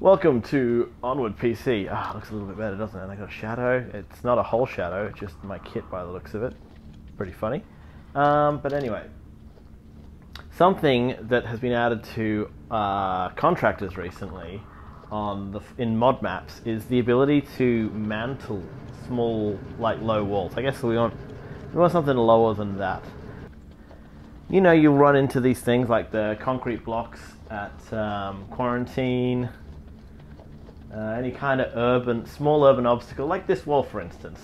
Welcome to Onward PC. Ah, looks a little bit better, doesn't it? I got a shadow. It's not a whole shadow, it's just my kit by the looks of it. Pretty funny. But anyway, something that has been added to Contractors recently in mod maps is the ability to mantle small, like low walls. I guess we want something lower than that. You know, you run into these things like the concrete blocks at Quarantine. Any kind of small urban obstacle, like this wall for instance.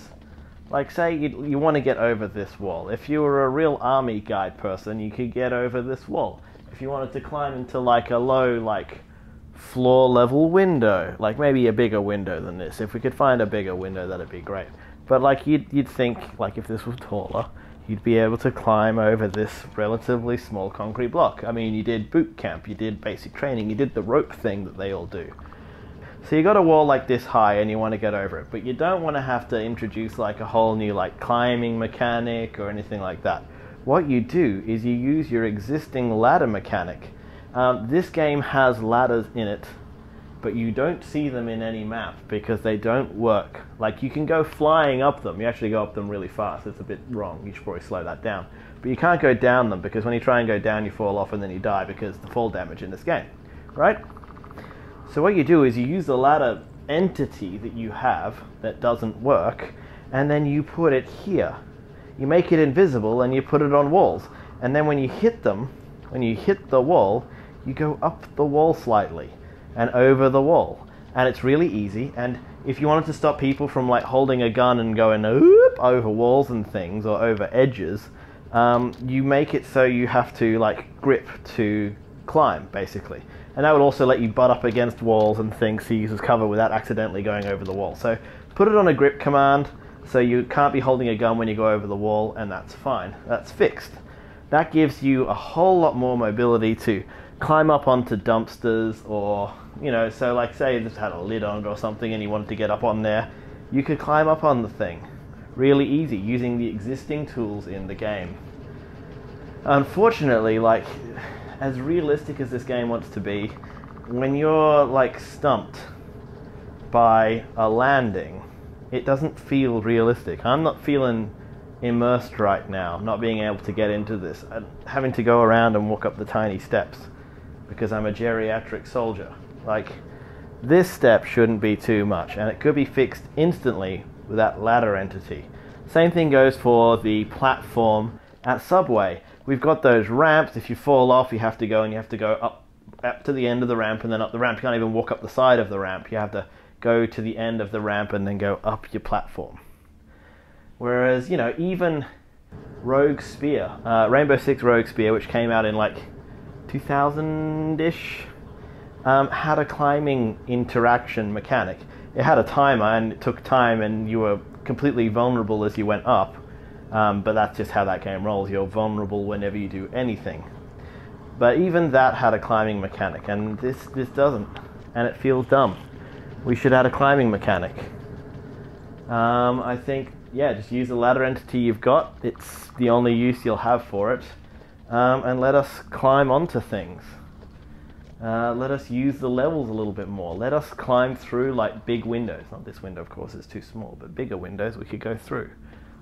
Like say you want to get over this wall. If you were a real army guy person, you could get over this wall. If you wanted to climb into like a low, like floor level window, like maybe a bigger window than this. If we could find a bigger window, that'd be great. But like you'd think, like if this was taller, you'd be able to climb over this relatively small concrete block. I mean, you did boot camp, you did basic training, you did the rope thing that they all do. So you got a wall like this high and you want to get over it, but you don't want to have to introduce like a whole new like climbing mechanic or anything like that. What you do is you use your existing ladder mechanic. This game has ladders in it, but you don't see them in any map because they don't work. Like you can go flying up them, you actually go up them really fast. It's a bit wrong, you should probably slow that down. But you can't go down them because when you try and go down you fall off and then you die because of the fall damage in this game, right? So what you do is you use the ladder entity that you have that doesn't work, and then you put it here. You make it invisible and you put it on walls. And then when you hit them, when you hit the wall, you go up the wall slightly and over the wall. And it's really easy. And if you wanted to stop people from like holding a gun and going over walls and things or over edges, you make it so you have to like grip to climb basically. And that would also let you butt up against walls and things so you use cover without accidentally going over the wall. So put it on a grip command so you can't be holding a gun when you go over the wall, and that's fine. That's fixed. That gives you a whole lot more mobility to climb up onto dumpsters or, you know, so like say this had a lid on it or something and you wanted to get up on there, you could climb up on the thing. Really easy using the existing tools in the game. Unfortunately, like, as realistic as this game wants to be, when you're like stumped by a landing, it doesn't feel realistic. I'm not feeling immersed right now, not being able to get into this, having to go around and walk up the tiny steps because I'm a geriatric soldier. Like, this step shouldn't be too much, and it could be fixed instantly with that ladder entity. Same thing goes for the platform at Subway. We've got those ramps. If you fall off, you have to go up to the end of the ramp and then up the ramp. You can't even walk up the side of the ramp. You have to go to the end of the ramp and then go up your platform. Whereas, you know, even Rogue Spear, Rainbow Six Rogue Spear, which came out in like 2000-ish, had a climbing interaction mechanic. It had a timer and it took time and you were completely vulnerable as you went up. But that's just how that game rolls. You're vulnerable whenever you do anything. But even that had a climbing mechanic, and this doesn't, and it feels dumb. We should add a climbing mechanic. I think, yeah, just use the ladder entity you've got. It's the only use you'll have for it. And let us climb onto things. Let us use the levels a little bit more. Let us climb through like big windows. Not this window, of course, it's too small, but bigger windows we could go through.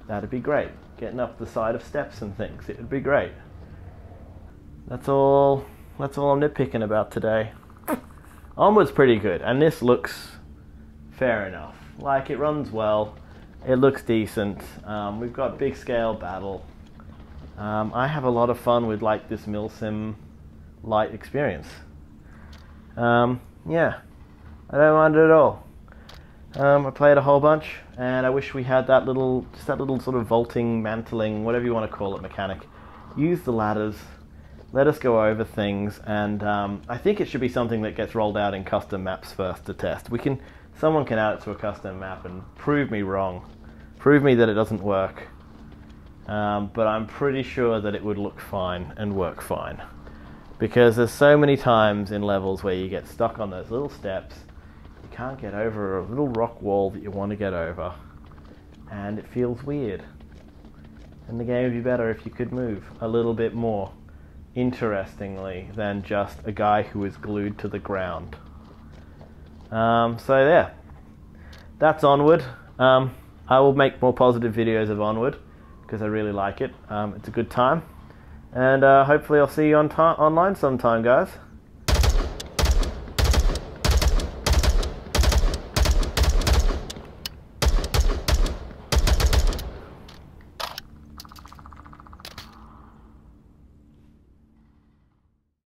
That'd be great. Getting up the side of steps and things, it would be great. That's all I'm nitpicking about today. Onward's pretty good, and this looks fair enough. Like, it runs well, it looks decent. We've got big scale battle. I have a lot of fun with like this Milsim light experience. Yeah, I don't mind it at all. I played a whole bunch, and I wish we had that little sort of vaulting, mantling, whatever you want to call it, mechanic. Use the ladders, let us go over things, and I think it should be something that gets rolled out in custom maps first to test. Someone can add it to a custom map and prove me wrong, prove me that it doesn't work, but I'm pretty sure that it would look fine and work fine, because there's so many times in levels where you get stuck on those little steps. Can't get over a little rock wall that you want to get over, and it feels weird. And the game would be better if you could move a little bit more interestingly than just a guy who is glued to the ground. So yeah, that's Onward. I will make more positive videos of Onward because I really like it. It's a good time, and hopefully I'll see you online sometime, guys.